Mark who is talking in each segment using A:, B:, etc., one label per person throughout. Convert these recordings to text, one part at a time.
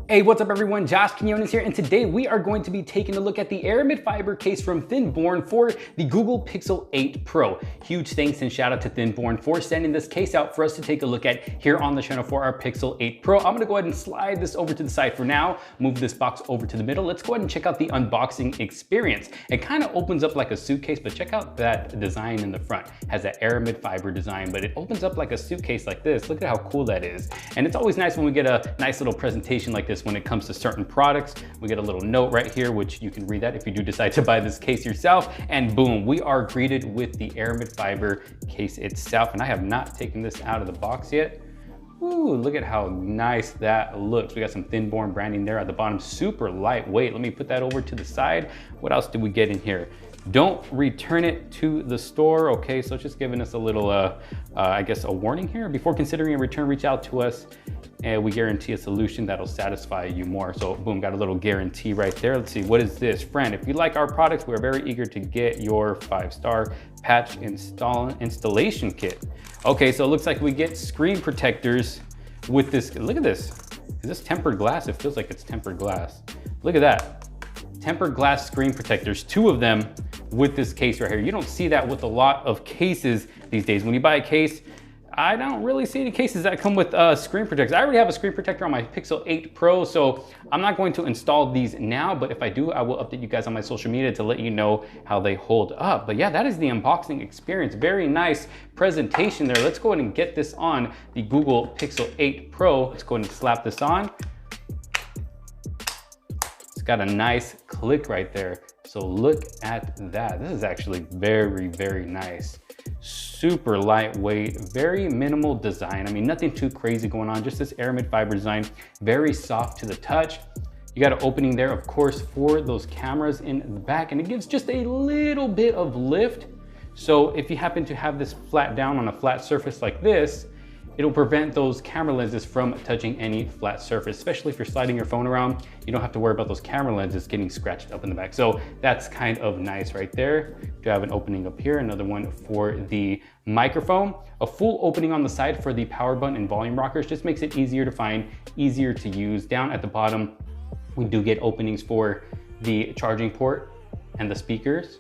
A: Hey, what's up everyone? Josh Quinones here, and today we are going to be taking a look at the Aramid fiber case from Thineborne for the Google Pixel 8 Pro. Huge thanks and shout out to Thineborne for sending this case out for us to take a look at here on the channel for our Pixel 8 Pro. I'm gonna go ahead and slide this over to the side for now, move this box over to the middle. Let's go ahead and check out the unboxing experience. It kind of opens up like a suitcase, but check out that design in the front. It has that Aramid fiber design, but it opens up like a suitcase like this. Look at how cool that is. And it's always nice when we get a nice little presentation like this when it comes to certain products. We get a little note right here, which you can read that if you do decide to buy this case yourself. And boom, we are greeted with the Aramid fiber case itself. And I have not taken this out of the box yet. Ooh, look at how nice that looks. We got some Thineborne branding there at the bottom, super lightweight. Let me put that over to the side. What else did we get in here? Don't return it to the store. Okay, so it's just giving us a little, I guess, a warning here. Before considering a return, reach out to us and we guarantee a solution that'll satisfy you more. So boom, got a little guarantee right there. Let's see, what is this? Friend, if you like our products, we're very eager to get your 5-star patch installation kit. Okay, so it looks like we get screen protectors with this. Look at this. Is this tempered glass? It feels like it's tempered glass. Look at that. Tempered glass screen protectors, 2 of them with this case right here. You don't see that with a lot of cases these days. When you buy a case, I don't really see any cases that come with screen protectors. I already have a screen protector on my Pixel 8 Pro, so I'm not going to install these now, but if I do, I will update you guys on my social media to let you know how they hold up. But yeah, that is the unboxing experience. Very nice presentation there. Let's go ahead and get this on the Google Pixel 8 Pro. Let's go ahead and slap this on. It's got a nice click right there. So look at that. This is actually very, very nice. Super lightweight, very minimal design. I mean, nothing too crazy going on, just this Aramid fiber design, very soft to the touch. You got an opening there, of course, for those cameras in the back, and it gives just a little bit of lift. So if you happen to have this flat down on a flat surface like this, it'll prevent those camera lenses from touching any flat surface, especially if you're sliding your phone around. You don't have to worry about those camera lenses getting scratched up in the back. So that's kind of nice right there. You have an opening up here, another one for the microphone, a full opening on the side for the power button and volume rockers. Just makes it easier to find, easier to use. Down at the bottom, we do get openings for the charging port and the speakers.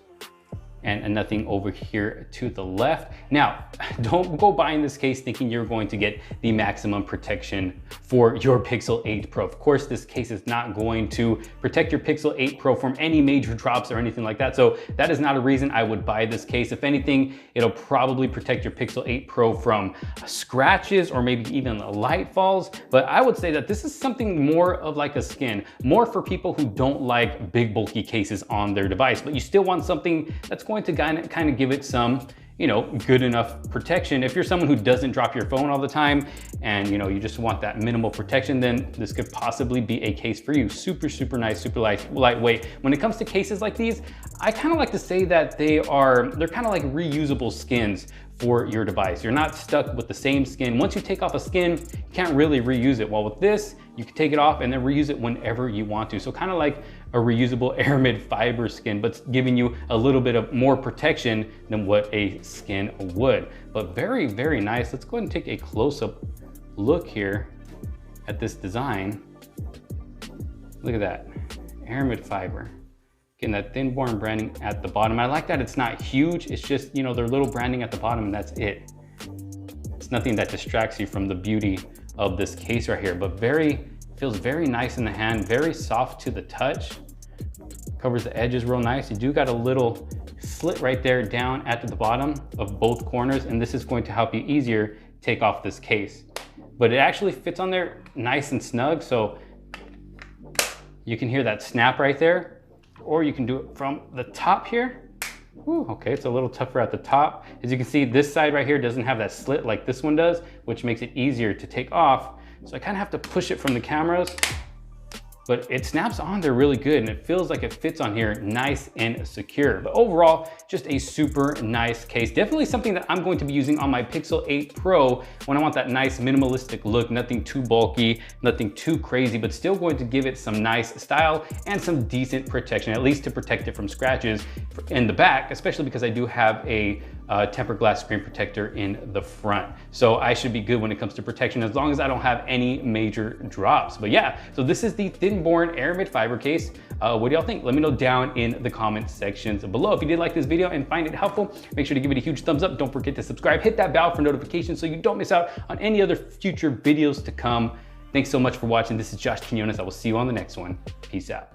A: And nothing over here to the left. Now, don't go buying this case thinking you're going to get the maximum protection for your Pixel 8 Pro. Of course, this case is not going to protect your Pixel 8 Pro from any major drops or anything like that. So that is not a reason I would buy this case. If anything, it'll probably protect your Pixel 8 Pro from scratches or maybe even light falls. But I would say that this is something more of like a skin, more for people who don't like big bulky cases on their device, but you still want something that's going to kind of give it some, you know, good enough protection. If you're someone who doesn't drop your phone all the time and, you know, you just want that minimal protection, then this could possibly be a case for you. Super, super nice, super lightweight. When it comes to cases like these, I kind of like to say that they're kind of like reusable skins for your device. You're not stuck with the same skin. Once you take off a skin, you can't really reuse it. While with this, you can take it off and then reuse it whenever you want to. So kind of like a reusable Aramid fiber skin, but giving you a little bit of more protection than what a skin would. But very, very nice. Let's go ahead and take a close-up look here at this design. Look at that, Aramid fiber. Getting that Thineborne branding at the bottom. I like that it's not huge. It's just, you know, their little branding at the bottom and that's it. It's nothing that distracts you from the beauty of this case right here, but feels very nice in the hand, very soft to the touch. Covers the edges real nice. You do got a little slit right there down at the bottom of both corners, and this is going to help you easier take off this case. But it actually fits on there nice and snug, so you can hear that snap right there. Or you can do it from the top here. Ooh, okay, it's a little tougher at the top. As you can see, this side right here doesn't have that slit like this one does, which makes it easier to take off. So I kind of have to push it from the cameras, but it snaps on there really good and it feels like it fits on here nice and secure. But overall, just a super nice case. Definitely something that I'm going to be using on my Pixel 8 Pro when I want that nice minimalistic look, nothing too bulky, nothing too crazy, but still going to give it some nice style and some decent protection, at least to protect it from scratches in the back, especially because I do have a tempered glass screen protector in the front. So I should be good when it comes to protection as long as I don't have any major drops. But yeah, so this is the Thineborne Aramid fiber case. What do y'all think? Let me know down in the comment sections below. If you did like this video and find it helpful, make sure to give it a huge thumbs up. Don't forget to subscribe, hit that bell for notifications so you don't miss out on any other future videos to come. Thanks so much for watching. This is Josh Quinones. I will see you on the next one. Peace out.